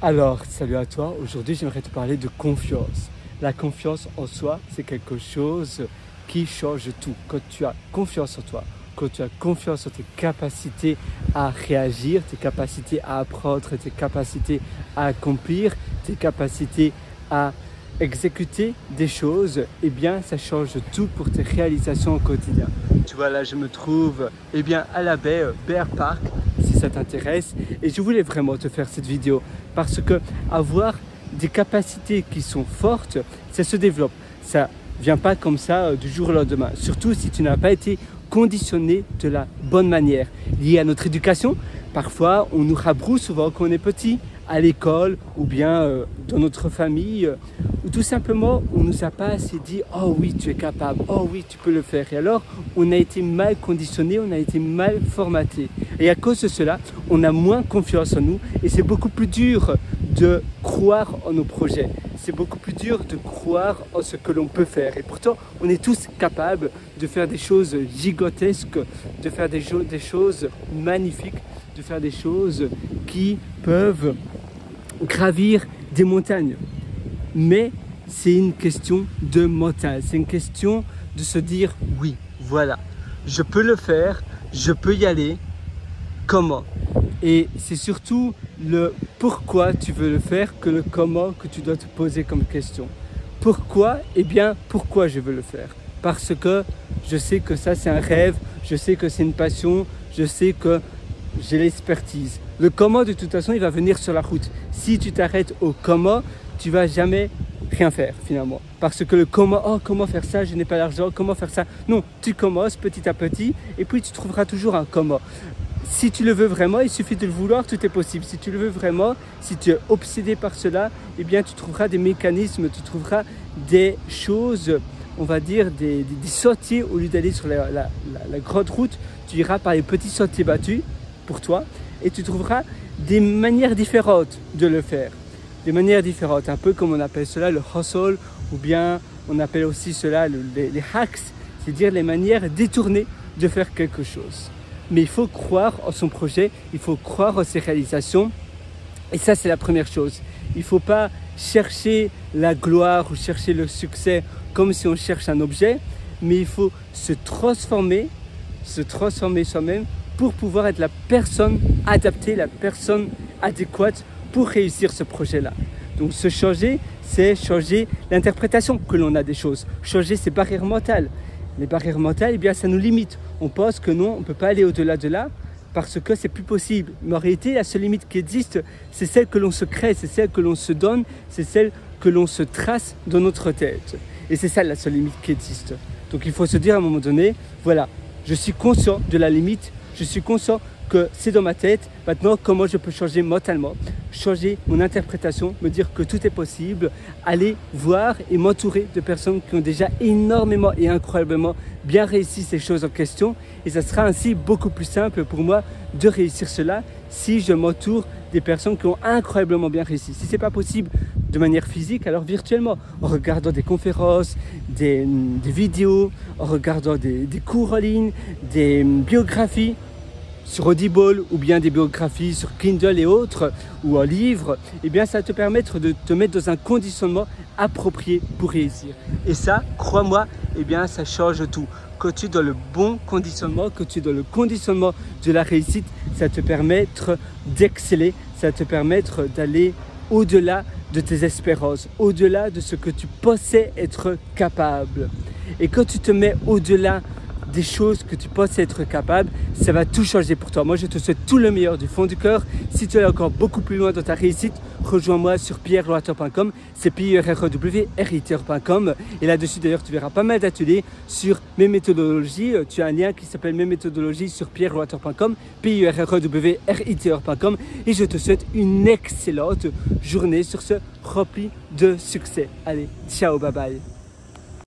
Alors, salut à toi. Aujourd'hui, j'aimerais te parler de confiance. La confiance en soi, c'est quelque chose qui change tout. Quand tu as confiance en toi, quand tu as confiance en tes capacités à réagir, tes capacités à apprendre, tes capacités à accomplir, tes capacités à exécuter des choses, eh bien, ça change tout pour tes réalisations au quotidien. Tu vois, là, je me trouve à la baie Bear Park, si ça t'intéresse. Et je voulais vraiment te faire cette vidéo parce que avoir des capacités qui sont fortes, ça se développe. Ça ne vient pas comme ça du jour au lendemain. Surtout si tu n'as pas été conditionné de la bonne manière. Lié à notre éducation, parfois on nous rabrousse souvent quand on est petit, à l'école ou bien dans notre famille, ou tout simplement on ne nous a pas assez dit « Oh oui, tu es capable, oh oui, tu peux le faire ». Et alors, on a été mal conditionné, on a été mal formaté. Et à cause de cela, on a moins confiance en nous et c'est beaucoup plus dur de croire en nos projets. C'est beaucoup plus dur de croire en ce que l'on peut faire. Et pourtant, on est tous capables de faire des choses gigantesques, de faire des choses magnifiques, de faire des choses qui peuvent gravir des montagnes. Mais c'est une question de mental, c'est une question de se dire oui, voilà, je peux le faire, je peux y aller, comment? Et c'est surtout le pourquoi tu veux le faire que le comment que tu dois te poser comme question. Pourquoi? Eh bien, pourquoi je veux le faire? Parce que je sais que ça c'est un rêve, je sais que c'est une passion, je sais que j'ai l'expertise. Le comment, de toute façon, il va venir sur la route. Si tu t'arrêtes au comment, tu vas jamais rien faire finalement. Parce que le comment, oh comment faire ça, je n'ai pas l'argent, comment faire ça? Non, tu commences petit à petit et puis tu trouveras toujours un comment. Si tu le veux vraiment, il suffit de le vouloir, tout est possible. Si tu le veux vraiment, si tu es obsédé par cela, eh bien tu trouveras des mécanismes, tu trouveras des choses, on va dire des sentiers. Au lieu d'aller sur la grande route, tu iras par les petits sentiers battus pour toi et tu trouveras des manières différentes de le faire. Des manières différentes, un peu comme on appelle cela le hustle ou bien on appelle aussi cela les hacks, c'est-à-dire les manières détournées de faire quelque chose. Mais il faut croire en son projet, il faut croire en ses réalisations et ça c'est la première chose. Il ne faut pas chercher la gloire ou chercher le succès comme si on cherche un objet, mais il faut se transformer soi-même pour pouvoir être la personne adaptée, la personne adéquate pour réussir ce projet-là. Donc se changer, c'est changer l'interprétation que l'on a des choses, changer ses barrières mentales. Les barrières mentales, eh bien, ça nous limite. On pense que non, on ne peut pas aller au-delà de là parce que c'est plus possible. Mais en réalité, la seule limite qui existe, c'est celle que l'on se crée, c'est celle que l'on se donne, c'est celle que l'on se trace dans notre tête. Et c'est ça la seule limite qui existe. Donc il faut se dire à un moment donné, voilà, je suis conscient de la limite, je suis conscient que c'est dans ma tête. Maintenant, comment je peux changer mentalement, changer mon interprétation, me dire que tout est possible, aller voir et m'entourer de personnes qui ont déjà énormément et incroyablement bien réussi ces choses en question. Et ça sera ainsi beaucoup plus simple pour moi de réussir cela si je m'entoure des personnes qui ont incroyablement bien réussi. Si ce n'est pas possible de manière physique, alors virtuellement, en regardant des conférences, des vidéos, en regardant des cours en ligne, des biographies sur Audible ou bien des biographies sur Kindle et autres ou en livre, eh bien ça va te permettre de te mettre dans un conditionnement approprié pour réussir. Et ça, crois-moi, eh bien ça change tout. Quand tu es dans le bon conditionnement, quand tu es dans le conditionnement de la réussite, ça te permettre d'exceller, ça va te permettre d'aller au-delà de tes espérances, au-delà de ce que tu pensais être capable. Et quand tu te mets au-delà des choses que tu penses être capable, ça va tout changer pour toi. Moi, je te souhaite tout le meilleur du fond du cœur. Si tu es encore beaucoup plus loin dans ta réussite, rejoins-moi sur pierreloiter.com, c'est pierrewriter.com. Et là-dessus, d'ailleurs, tu verras pas mal d'ateliers sur mes méthodologies. Tu as un lien qui s'appelle mes méthodologies sur pierrewriter.com, pierrewriter.com. Et je te souhaite une excellente journée sur ce rempli de succès. Allez, ciao, bye bye.